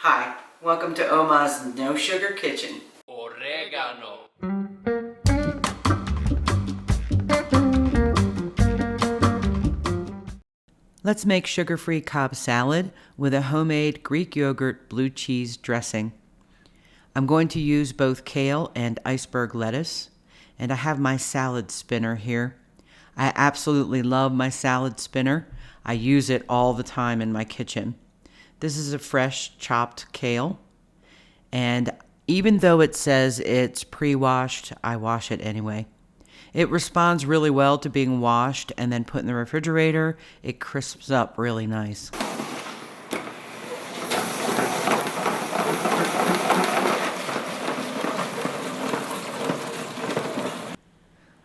Hi, welcome to Oma's No Sugar Kitchen. Oregano. Let's make sugar-free Cobb salad with a homemade Greek yogurt blue cheese dressing. I'm going to use both kale and iceberg lettuce, and I have my salad spinner here. I absolutely love my salad spinner. I use it all the time in my kitchen. This is a fresh chopped kale, and even though it says it's pre-washed, I wash it anyway. It responds really well to being washed and then put in the refrigerator. It crisps up really nice.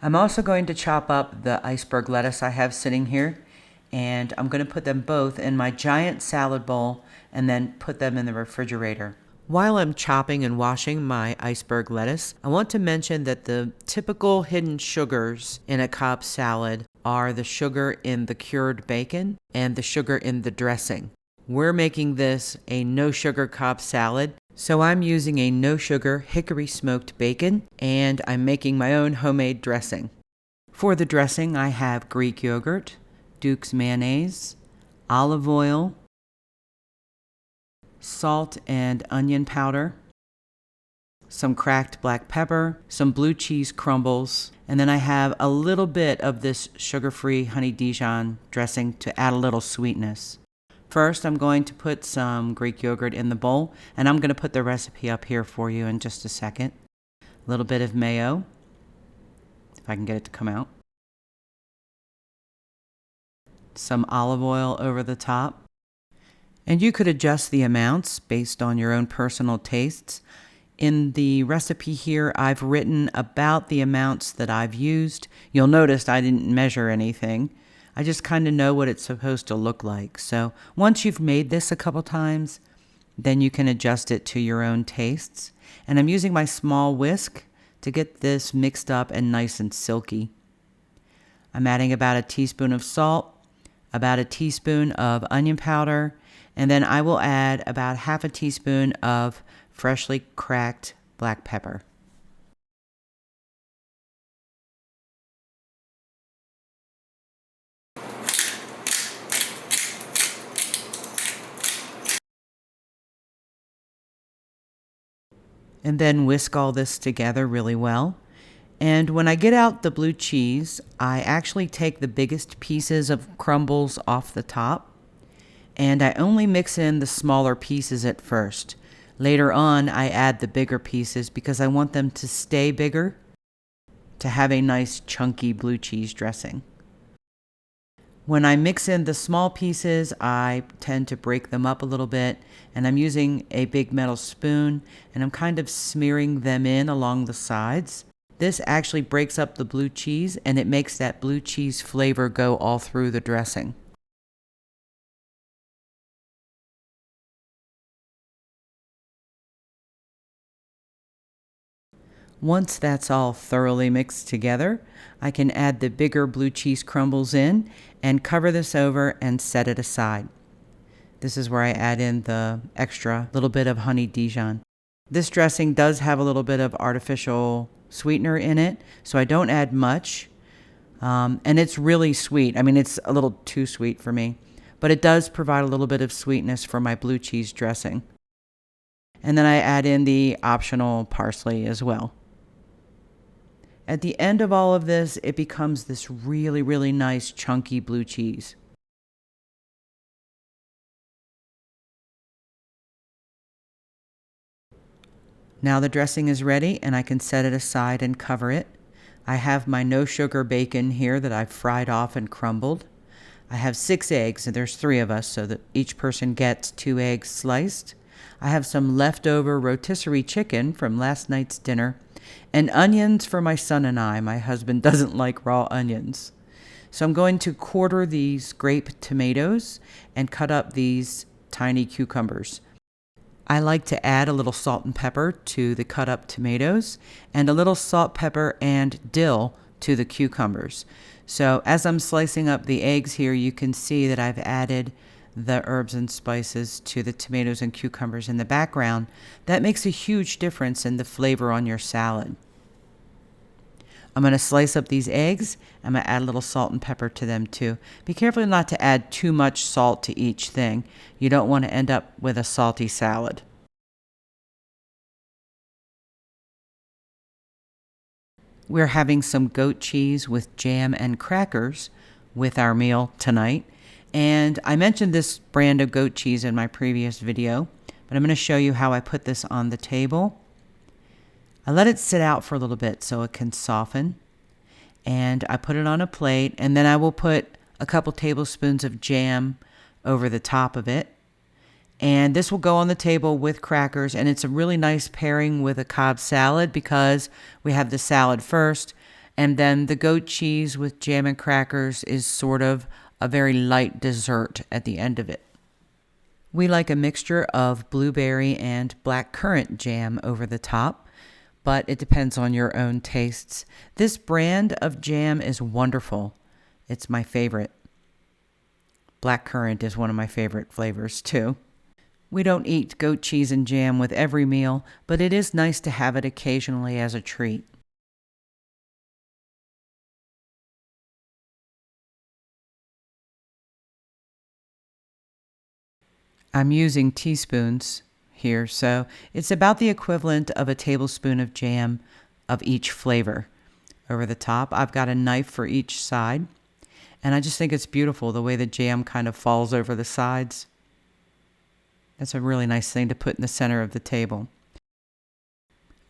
I'm also going to chop up the iceberg lettuce I have sitting here, and I'm going to put them both in my giant salad bowl and then put them in the refrigerator. While I'm chopping and washing my iceberg lettuce, I want to mention that the typical hidden sugars in a Cobb salad are the sugar in the cured bacon and the sugar in the dressing. We're making this a no-sugar Cobb salad, so I'm using a no-sugar hickory smoked bacon, and I'm making my own homemade dressing. For the dressing, I have Greek yogurt, Duke's mayonnaise, olive oil, salt and onion powder, some cracked black pepper, some blue cheese crumbles, and then I have a little bit of this sugar-free honey Dijon dressing to add a little sweetness. First, I'm going to put some Greek yogurt in the bowl, and I'm going to put the recipe up here for you in just a second. A little bit of mayo, if I can get it to come out. Some olive oil over the top. And you could adjust the amounts based on your own personal tastes. In the recipe here, I've written about the amounts that I've used. You'll notice I didn't measure anything. I just kind of know what it's supposed to look like. So once you've made this a couple times, then you can adjust it to your own tastes. And I'm using my small whisk to get this mixed up and nice and silky. I'm adding about a teaspoon of salt, about a teaspoon of onion powder, and then I will add about half a teaspoon of freshly cracked black pepper. And then whisk all this together really well. And when I get out the blue cheese, I actually take the biggest pieces of crumbles off the top, and I only mix in the smaller pieces at first. Later on, I add the bigger pieces because I want them to stay bigger to have a nice chunky blue cheese dressing. When I mix in the small pieces, I tend to break them up a little bit, and I'm using a big metal spoon, and I'm kind of smearing them in along the sides. This actually breaks up the blue cheese, and it makes that blue cheese flavor go all through the dressing. Once that's all thoroughly mixed together, I can add the bigger blue cheese crumbles in and cover this over and set it aside. This is where I add in the extra little bit of honey Dijon. This dressing does have a little bit of artificial sweetener in it, so I don't add much. And it's really sweet. I mean, it's a little too sweet for me, but it does provide a little bit of sweetness for my blue cheese dressing. And then I add in the optional parsley as well. At the end of all of this, it becomes this really, really nice chunky blue cheese. Now the dressing is ready, and I can set it aside and cover it. I have my no sugar bacon here that I've fried off and crumbled. I have 6 eggs, and there's 3 of us, so that each person gets 2 eggs sliced. I have some leftover rotisserie chicken from last night's dinner, and onions for my son and I. My husband doesn't like raw onions. So I'm going to quarter these grape tomatoes and cut up these tiny cucumbers. I like to add a little salt and pepper to the cut up tomatoes and a little salt, pepper, and dill to the cucumbers. So as I'm slicing up the eggs here, you can see that I've added the herbs and spices to the tomatoes and cucumbers in the background, that makes a huge difference in the flavor on your salad. I'm going to slice up these eggs. I'm going to add a little salt and pepper to them too. Be careful not to add too much salt to each thing. You don't want to end up with a salty salad. We're having some goat cheese with jam and crackers with our meal tonight. And I mentioned this brand of goat cheese in my previous video, but I'm going to show you how I put this on the table. I let it sit out for a little bit so it can soften. And I put it on a plate, and then I will put a couple tablespoons of jam over the top of it. And this will go on the table with crackers, and it's a really nice pairing with a Cobb salad because we have the salad first, and then the goat cheese with jam and crackers is sort of a very light dessert at the end of it. We like a mixture of blueberry and blackcurrant jam over the top, but it depends on your own tastes. This brand of jam is wonderful. It's my favorite. Blackcurrant is one of my favorite flavors too. We don't eat goat cheese and jam with every meal, but it is nice to have it occasionally as a treat. I'm using teaspoons here, so it's about the equivalent of a tablespoon of jam of each flavor. Over the top, I've got a knife for each side, and I just think it's beautiful the way the jam kind of falls over the sides. That's a really nice thing to put in the center of the table.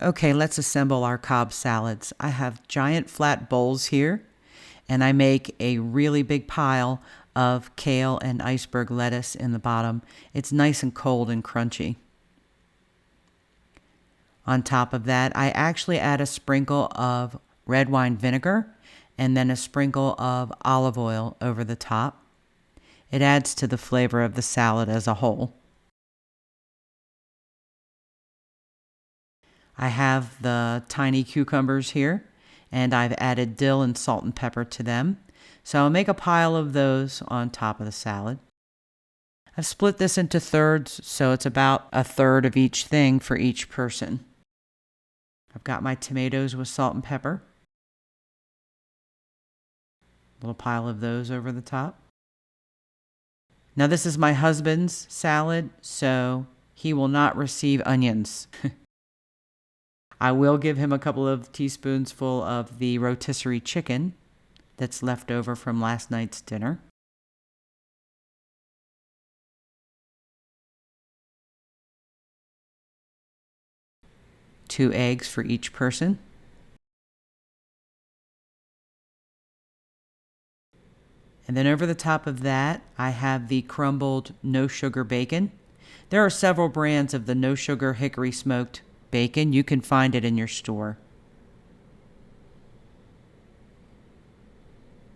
Okay, let's assemble our Cobb salads. I have giant flat bowls here, and I make a really big pile of kale and iceberg lettuce in the bottom. It's nice and cold and crunchy. On top of that, I actually add a sprinkle of red wine vinegar and then a sprinkle of olive oil over the top. It adds to the flavor of the salad as a whole. I have the tiny cucumbers here, and I've added dill and salt and pepper to them. So I'll make a pile of those on top of the salad. I've split this into thirds, so it's about a third of each thing for each person. I've got my tomatoes with salt and pepper. A little pile of those over the top. Now this is my husband's salad, so he will not receive onions. I will give him a couple of teaspoons full of the rotisserie chicken that's left over from last night's dinner. Two eggs for each person. And then over the top of that, I have the crumbled no sugar bacon. There are several brands of the no sugar hickory smoked bacon. You can find it in your store.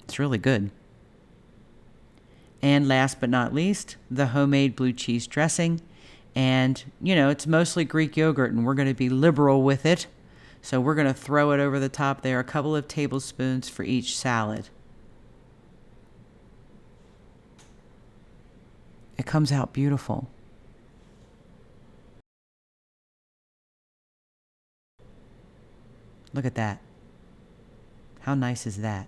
It's really good. And last but not least, the homemade blue cheese dressing. And, it's mostly Greek yogurt, and we're going to be liberal with it. So we're going to throw it over the top there, a couple of tablespoons for each salad. It comes out beautiful. Look at that. How nice is that?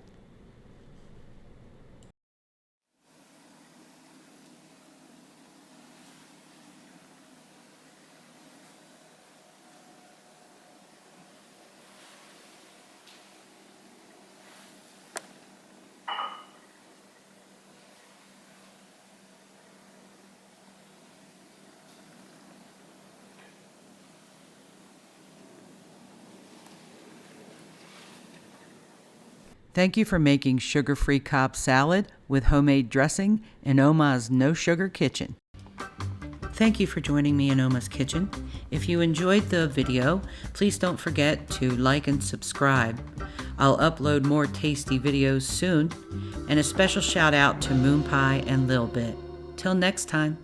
Thank you for making sugar-free Cobb salad with homemade dressing in Oma's No Sugar Kitchen. Thank you for joining me in Oma's Kitchen. If you enjoyed the video, please don't forget to like and subscribe. I'll upload more tasty videos soon, and a special shout out to Moon Pie and Lil Bit. Till next time.